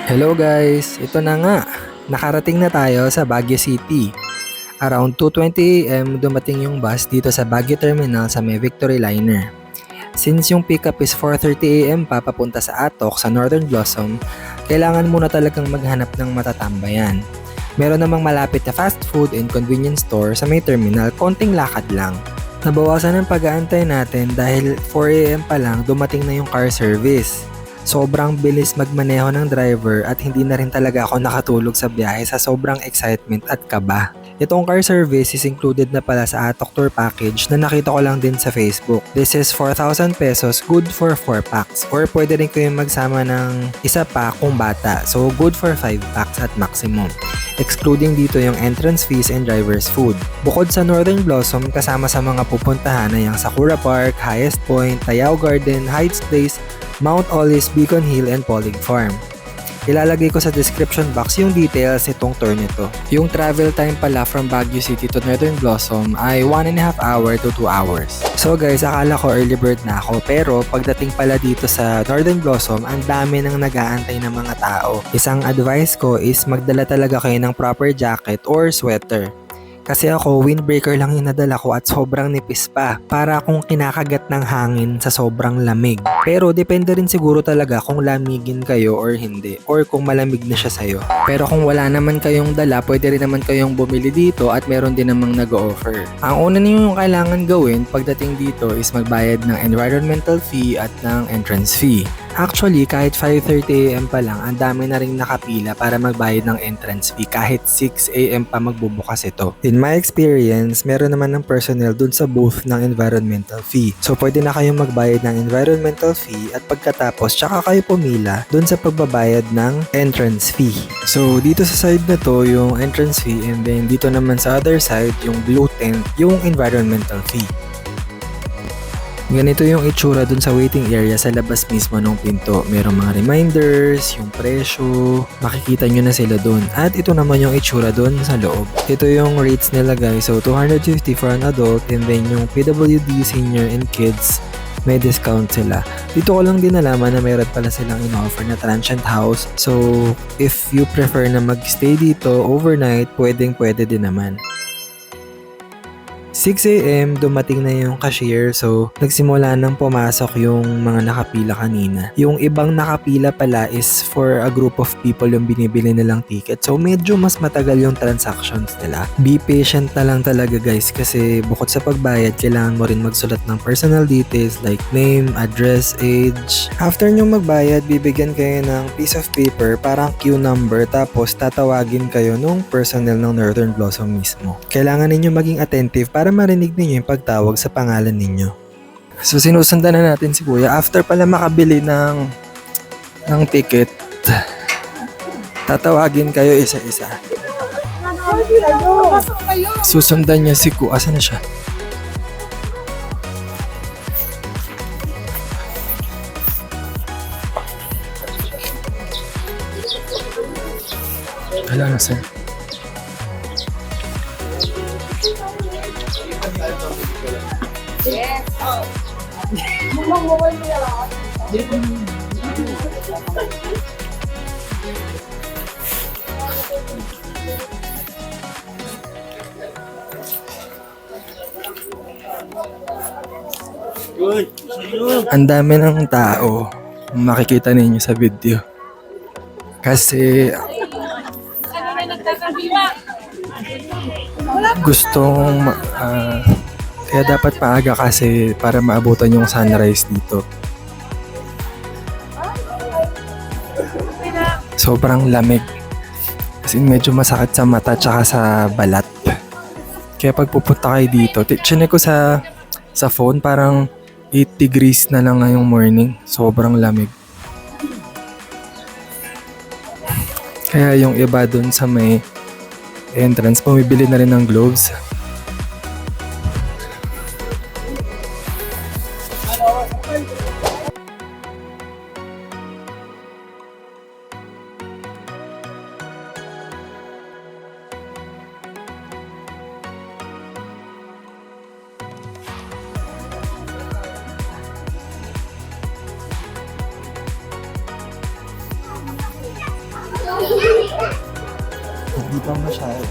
Hello guys! Ito na nga, nakarating na tayo sa Baguio City. Around 2:20 AM dumating yung bus dito sa Baguio Terminal sa may Victory Liner. Since yung pickup is 4:30 AM pa papunta sa Atok sa Northern Blossom, kailangan muna talagang maghanap ng matatambayan. Meron namang malapit na fast food and convenience store sa may terminal, konting lakad lang. Nabawasan ang pag-aantay natin dahil 4 AM pa lang dumating na yung car service. Sobrang bilis magmaneho ng driver at hindi na rin talaga ako nakatulog sa biyahe sa sobrang excitement at kaba. Itong car service is included na pala sa Atok Tour package na nakita ko lang din sa Facebook. This is 4,000 pesos, good for 4 packs, or pwede rin kayong magsama ng isa pa kung bata, so good for 5 packs at maximum. Excluding dito yung entrance fees and driver's food. Bukod sa Northern Blossom, kasama sa mga pupuntahan na yung Sakura Park, Highest Point, Tayao Garden, Heights Place, Mount Olive, Beacon Hill, and Poling Farm. Ilalagay ko sa description box yung details nitong tour nito. Yung travel time pala from Baguio City to Northern Blossom ay 1.5 hour to 2 hours. So guys, akala ko early bird na ako, pero pagdating pala dito sa Northern Blossom, ang dami nang nag-aantay ng mga tao. Isang advice ko is magdala talaga kayo ng proper jacket or sweater. Kasi ako, windbreaker lang yung nadala ko at sobrang nipis pa. Para akong kinakagat ng hangin sa sobrang lamig. Pero depende rin siguro talaga kung lamigin kayo or hindi. Or kung malamig na siya sa'yo. Pero kung wala naman kayong dala, pwede rin naman kayong bumili dito at meron din namang nag-o-offer. Ang una niyo yung kailangan gawin pagdating dito is magbayad ng environmental fee at ng entrance fee. Actually, kahit 5:30 AM pa lang, ang dami na ring nakapila para magbayad ng entrance fee kahit 6 AM pa magbubukas ito. In my experience, meron naman ng personnel dun sa booth ng environmental fee. So, pwede na kayong magbayad ng environmental fee at pagkatapos, tsaka kayo pumila dun sa pagbabayad ng entrance fee. So, dito sa side na to, yung entrance fee, and then dito naman sa other side, yung blue tent, yung environmental fee. Ganito yung itsura dun sa waiting area sa labas mismo ng pinto. Merong mga reminders, yung presyo, makikita nyo na sila dun. At ito naman yung itsura dun sa loob. Ito yung rates nila guys. So 250 for an adult, and then yung PWD, senior, and kids, may discount sila. Dito ko lang din nalaman na meron pala silang in-offer na transient house. So if you prefer na magstay dito overnight, pwede din naman. 6 AM dumating na yung cashier, so nagsimula nang pumasok yung mga nakapila kanina. Yung ibang nakapila pala is for a group of people yung binibili nilang ticket, so medyo mas matagal yung transactions nila. Be patient na lang talaga guys, kasi bukod sa pagbayad, kailangan mo rin magsulat ng personal details like name, address, age. After nyo magbayad, bibigyan kayo ng piece of paper, parang queue number, tapos tatawagin kayo nung personnel ng Northern Blossom mismo. Kailangan ninyo maging attentive para marinig ninyo yung pagtawag sa pangalan ninyo. So sinusundan na natin si Kuya. After pala makabili ng ticket, tatawagin kayo isa-isa. Susundan niya si Kuya. Asan na siya? Wala na siya. Yes. Ang dami ng tao, makikita ninyo sa video. Kasi gustong kaya dapat maaga kasi para maabutan yung sunrise dito. Sobrang lamig. Kasi medyo masakit sa mata tsaka sa balat. Kaya pag pupunta kayo dito, chinek ko sa phone, parang 8 degrees na lang ngayong morning. Sobrang lamig. Kaya yung iba dun sa may entrance, pumibili na rin ng gloves. pa masyado.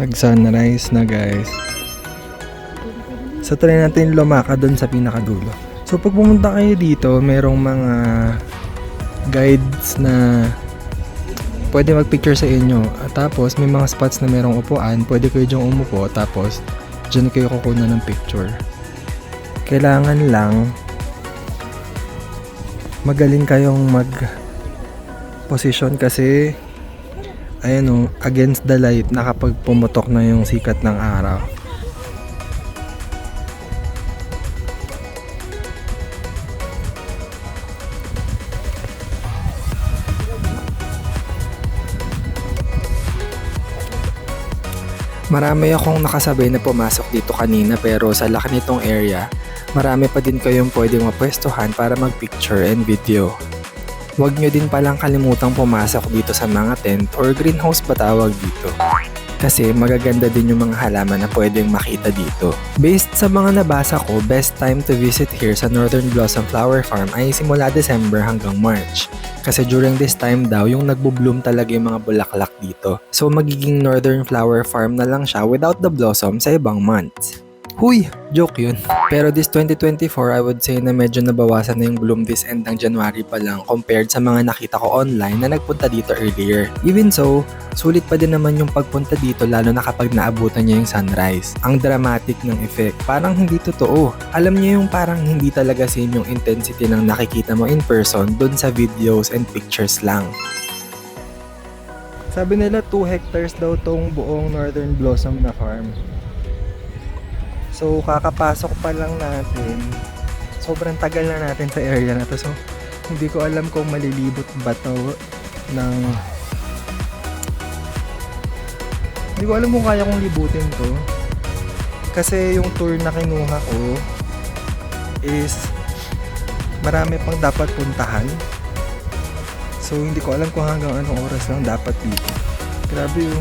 Nag-sunrise na guys. So try natin lumakad doon sa pinakadulo. So pag pumunta kayo dito, merong mga guides na pwede mag-picture sa inyo. At tapos may mga spots na merong upuan, pwede kayo dyan umupo. Tapos dyan kayo kukuha ng picture. Kailangan lang magaling kayong mag-position kasi ayan o, against the light na kapag pumutok na yung sikat ng araw. Marami akong nakasabay na pumasok dito kanina pero sa laki nitong area, marami pa din kayong pwedeng mapwestuhan para mag-picture and video. Huwag nyo din palang kalimutang pumasok dito sa mga tent or greenhouse ba tawag dito. Kasi magaganda din yung mga halaman na pwedeng makita dito. Based sa mga nabasa ko, best time to visit here sa Northern Blossom Flower Farm ay simula December hanggang March. Kasi during this time daw, yung nagbo-bloom talaga yung mga bulaklak dito. So magiging Northern Flower Farm na lang siya without the blossom sa ibang months. Huy! Joke yun. Pero this 2024, I would say na medyo nabawasan na yung bloom this end ng January pa lang compared sa mga nakita ko online na nagpunta dito earlier. Even so, sulit pa din naman yung pagpunta dito lalo na kapag naabutan niya yung sunrise. Ang dramatic ng effect, parang hindi totoo. Alam niyo yung parang hindi talaga same yung intensity ng nakikita mo in person dun sa videos and pictures lang. Sabi nila 2 hectares daw tong buong Northern Blossom na farm. So kakapasok pa lang natin, sobrang tagal na natin sa area na to. So hindi ko alam kung malilibot ba to ng... Hindi ko alam kung kaya kong libutin to. Kasi yung tour na kinuha ko is marami pang dapat puntahan. So hindi ko alam kung hanggang anong oras lang dapat dito. Grabe yun.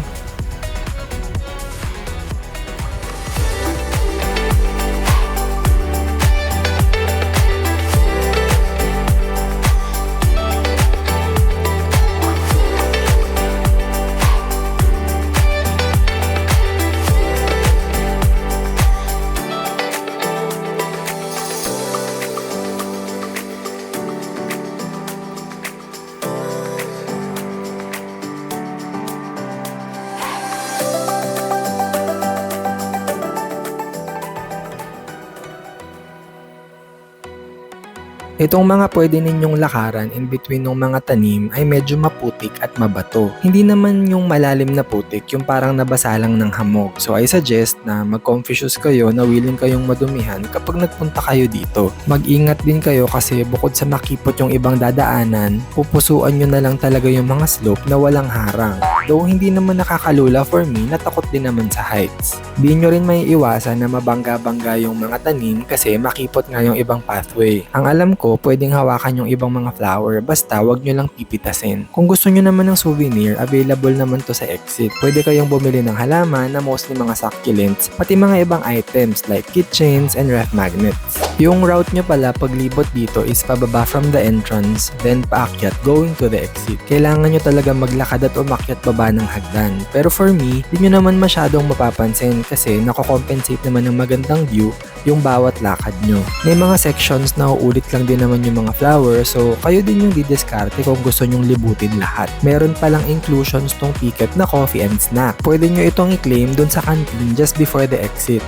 Itong mga pwede ninyong lakaran in between ng mga tanim ay medyo maputik at mabato. Hindi naman yung malalim na putik, yung parang nabasa lang ng hamog. So I suggest na mag-comfy shoes kayo na willing kayong madumihan kapag nagpunta kayo dito. Mag-ingat din kayo kasi bukod sa makipot yung ibang dadaanan, pupusuan nyo na lang talaga yung mga slope na walang harang. Though hindi naman nakakalula for me, natakot din naman sa heights. Di nyo rin may iwasan na mabangga-bangga yung mga tanim kasi makipot nga yung ibang pathway. Ang alam ko, pwedeng hawakan yung ibang mga flower basta wag nyo lang pipitasin. Kung gusto nyo naman ng souvenir, available naman to sa exit. Pwede kayong bumili ng halaman na mostly mga succulents, pati mga ibang items like keychains and ref magnets. Yung route nyo pala paglibot dito is pababa from the entrance, then paakyat going to the exit. Kailangan nyo talaga maglakad at umakyat baba ng hagdan. Pero for me, di nyo naman masyadong mapapansin kasi nako-compensate naman ng magandang view yung bawat lakad nyo. May mga sections na uulit lang din naman yung mga flowers, so kayo din yung didiskarte kung gusto nyong libutin lahat. Meron palang inclusions tong ticket na coffee and snack. Pwede nyo itong i-claim dun sa canteen just before the exit.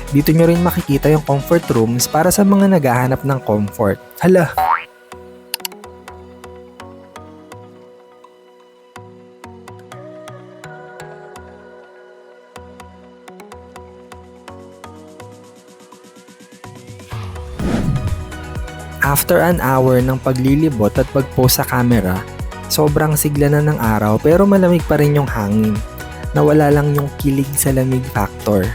Dito nyo rin makikita yung comfort rooms para sa mga naghahanap ng comfort. Hala! After an hour ng paglilibot at pag-post sa camera, sobrang sigla na ng araw pero malamig pa rin yung hangin. Nawala lang yung kilig sa lamig factor.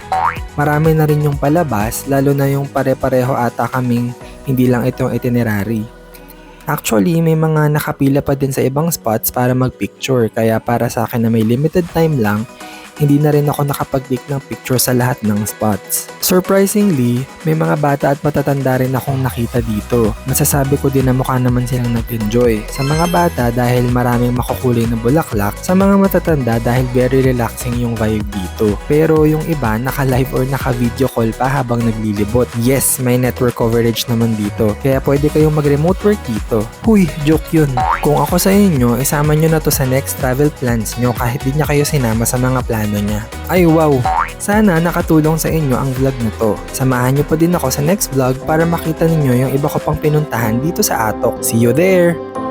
Marami na rin yung palabas, lalo na yung pare-pareho ata kaming hindi lang itong itinerary. Actually, may mga nakapila pa din sa ibang spots para mag-picture, kaya para sa akin na may limited time lang, hindi na rin ako nakapag-click ng picture sa lahat ng spots. Surprisingly, may mga bata at matatanda rin akong nakita dito. Masasabi ko din na mukha naman silang nag-enjoy. Sa mga bata dahil maraming makukulay na bulaklak, sa mga matatanda dahil very relaxing yung vibe dito. Pero yung iba naka-live or naka-video call pa habang naglilibot. Yes, may network coverage naman dito. Kaya pwede kayong mag-remote work dito. Huy, joke yun. Kung ako sa inyo, isama nyo na to sa next travel plans nyo kahit di niya kayo sinama sa mga plano niya. Ay wow! Sana nakatulong sa inyo ang vlog na to. Samahan nyo pa din ako sa next vlog para makita ninyo yung iba ko pang pinuntahan dito sa Atok. See you there!